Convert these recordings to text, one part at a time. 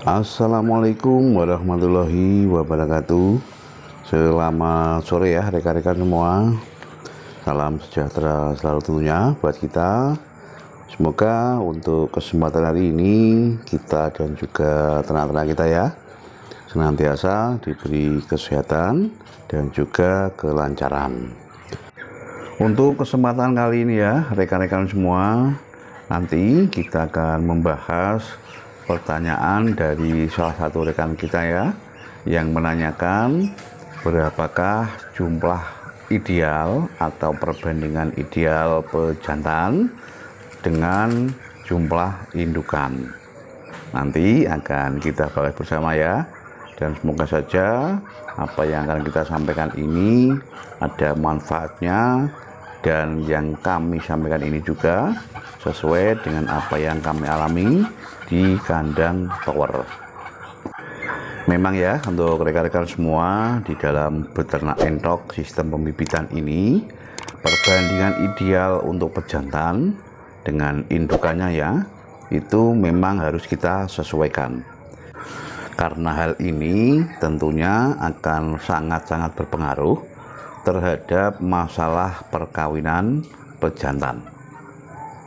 Assalamualaikum warahmatullahi wabarakatuh. Selamat sore ya rekan-rekan semua. Salam sejahtera selalu tentunya buat kita. Semoga untuk kesempatan hari ini kita dan juga ternak-ternak kita ya senantiasa diberi kesehatan dan juga kelancaran. Untuk kesempatan kali ini ya rekan-rekan semua, nanti kita akan membahas pertanyaan dari salah satu rekan kita ya, yang menanyakan berapakah jumlah ideal atau perbandingan ideal pejantan dengan jumlah indukan. Nanti akan kita bahas bersama ya, dan semoga saja apa yang akan kita sampaikan ini ada manfaatnya, dan yang kami sampaikan ini juga sesuai dengan apa yang kami alami di kandang tower. Memang ya, untuk rekan-rekan semua, di dalam beternak entok sistem pembibitan ini, perbandingan ideal untuk pejantan dengan indukannya ya, itu memang harus kita sesuaikan. Karena hal ini tentunya akan sangat-sangat berpengaruh terhadap masalah perkawinan pejantan.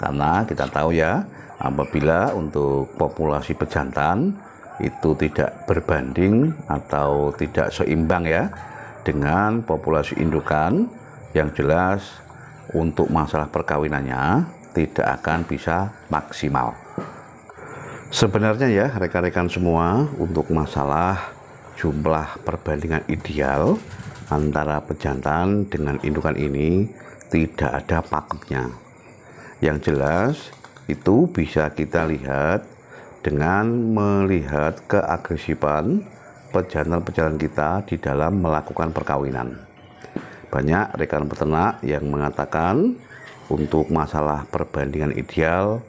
Karena kita tahu ya, apabila untuk populasi pejantan itu tidak berbanding atau tidak seimbang ya dengan populasi indukan, yang jelas untuk masalah perkawinannya tidak akan bisa maksimal. Sebenarnya ya rekan-rekan semua, untuk masalah jumlah perbandingan ideal antara pejantan dengan indukan ini tidak ada pakemnya. Yang jelas itu bisa kita lihat dengan melihat keagresifan pejantan-pejantan kita di dalam melakukan perkawinan. Banyak rekan peternak yang mengatakan untuk masalah perbandingan ideal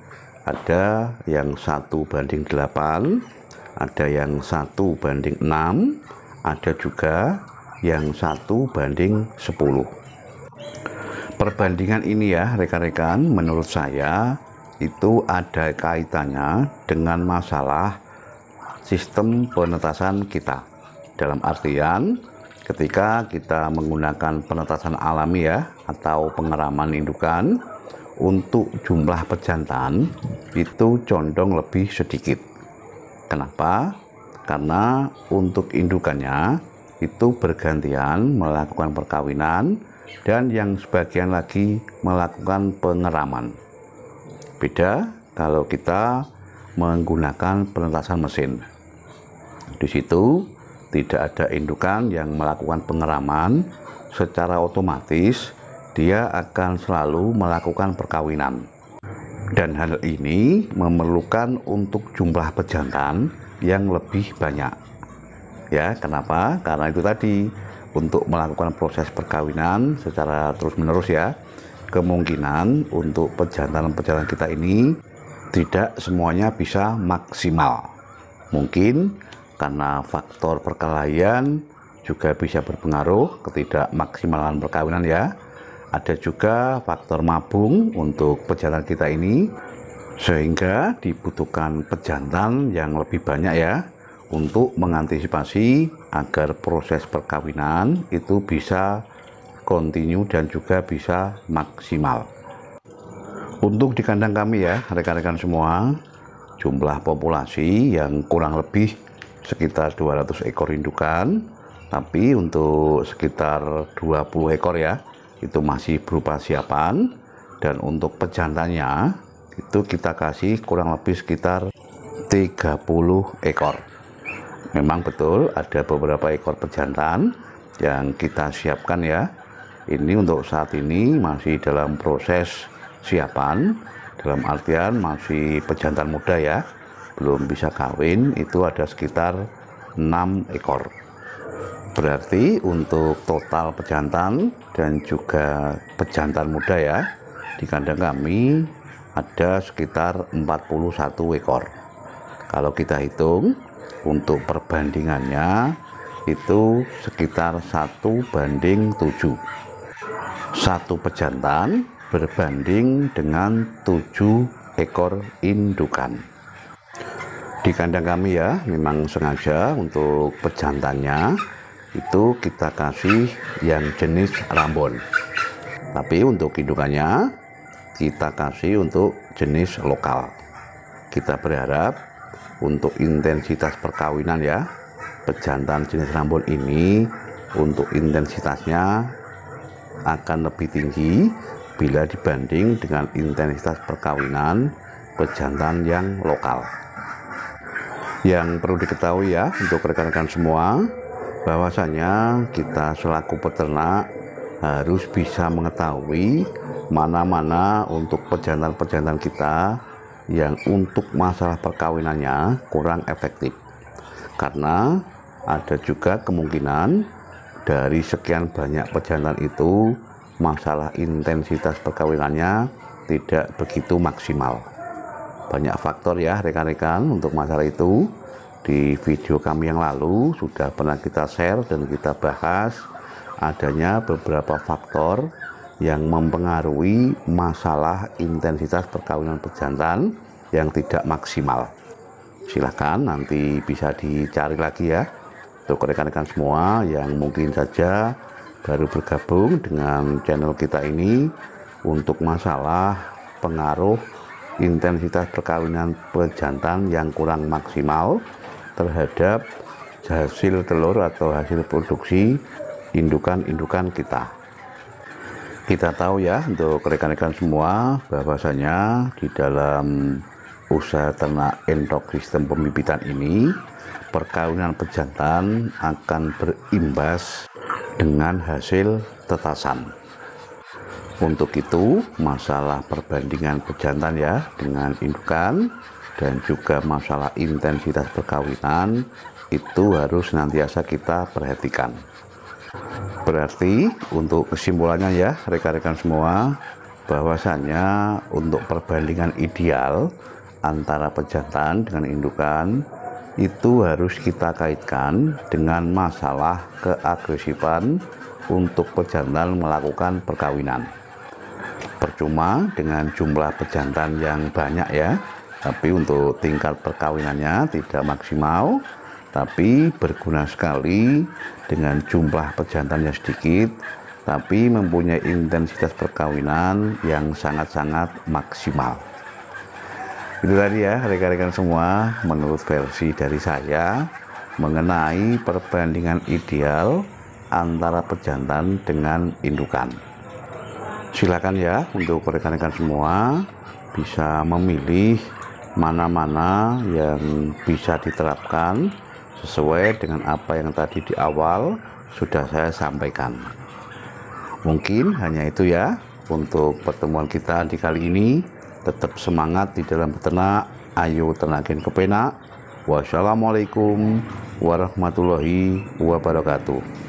ada yang 1:8, ada yang 1:6, ada juga yang 1:10. Perbandingan ini ya rekan-rekan, menurut saya itu ada kaitannya dengan masalah sistem penetasan kita. Dalam artian ketika kita menggunakan penetasan alami ya, atau pengeraman indukan, untuk jumlah pejantan itu condong lebih sedikit. Kenapa? Karena untuk indukannya itu bergantian melakukan perkawinan, dan yang sebagian lagi melakukan pengeraman. Beda kalau kita menggunakan penetasan mesin. Di situ tidak ada indukan yang melakukan pengeraman, secara otomatis dia akan selalu melakukan perkawinan. Dan hal ini memerlukan untuk jumlah pejantan yang lebih banyak. Ya, kenapa? Karena itu tadi, untuk melakukan proses perkawinan secara terus-menerus ya, kemungkinan untuk pejantan-pejantan kita ini tidak semuanya bisa maksimal. Mungkin karena faktor perkelahian juga bisa berpengaruh ketidakmaksimalan perkawinan ya. Ada juga faktor mabung untuk pejantan kita ini, sehingga dibutuhkan pejantan yang lebih banyak ya, untuk mengantisipasi agar proses perkawinan itu bisa kontinu dan juga bisa maksimal. Untuk di kandang kami ya rekan-rekan semua, jumlah populasi yang kurang lebih sekitar 200 ekor indukan, tapi untuk sekitar 20 ekor ya itu masih berupa siapan, dan untuk pejantannya itu kita kasih kurang lebih sekitar 30 ekor. Memang betul ada beberapa ekor pejantan yang kita siapkan ya. Ini untuk saat ini masih dalam proses siapan, dalam artian masih pejantan muda ya, belum bisa kawin. Itu ada sekitar 6 ekor. Berarti untuk total pejantan dan juga pejantan muda ya, di kandang kami ada sekitar 41 ekor. Kalau kita hitung untuk perbandingannya itu sekitar 1:7. Satu pejantan berbanding dengan 7 ekor indukan. Di kandang kami ya, memang sengaja untuk pejantannya itu kita kasih yang jenis Rambon. Tapi untuk indukannya kita kasih untuk jenis lokal. Kita berharap untuk intensitas perkawinan ya, pejantan jenis Rambon ini untuk intensitasnya akan lebih tinggi bila dibanding dengan intensitas perkawinan pejantan yang lokal. Yang perlu diketahui ya untuk rekan-rekan semua, bahwasanya kita selaku peternak harus bisa mengetahui mana-mana untuk pejantan-pejantan kita yang untuk masalah perkawinannya kurang efektif. Karena ada juga kemungkinan dari sekian banyak pejantan itu masalah intensitas perkawinannya tidak begitu maksimal. Banyak faktor ya rekan-rekan untuk masalah itu. Di video kami yang lalu sudah pernah kita share dan kita bahas adanya beberapa faktor yang mempengaruhi masalah intensitas perkawinan pejantan yang tidak maksimal. Silahkan nanti bisa dicari lagi ya untuk rekan-rekan semua yang mungkin saja baru bergabung dengan channel kita ini untuk masalah pengaruh intensitas perkawinan pejantan yang kurang maksimal terhadap hasil telur atau hasil produksi indukan-indukan kita. Kita tahu ya untuk rekan-rekan semua bahwasanya di dalam usaha ternak entok sistem pembibitan ini perkawinan pejantan akan berimbas dengan hasil tetasan. Untuk itu masalah perbandingan pejantan ya dengan indukan dan juga masalah intensitas perkawinan itu harus senantiasa kita perhatikan. Berarti untuk kesimpulannya ya rekan-rekan semua, bahwasanya untuk perbandingan ideal antara pejantan dengan indukan itu harus kita kaitkan dengan masalah keagresifan untuk pejantan melakukan perkawinan. Percuma dengan jumlah pejantan yang banyak ya, tapi untuk tingkat perkawinannya tidak maksimal. Tapi berguna sekali dengan jumlah pejantan yang sedikit, tapi mempunyai intensitas perkawinan yang sangat-sangat maksimal. Itu tadi ya rekan-rekan semua, menurut versi dari saya mengenai perbandingan ideal antara pejantan dengan indukan. Silakan ya untuk rekan-rekan semua bisa memilih mana-mana yang bisa diterapkan sesuai dengan apa yang tadi di awal sudah saya sampaikan. Mungkin hanya itu ya untuk pertemuan kita di kali ini. Tetap semangat di dalam beternak, ayo ternakin kepenak. Wassalamualaikum warahmatullahi wabarakatuh.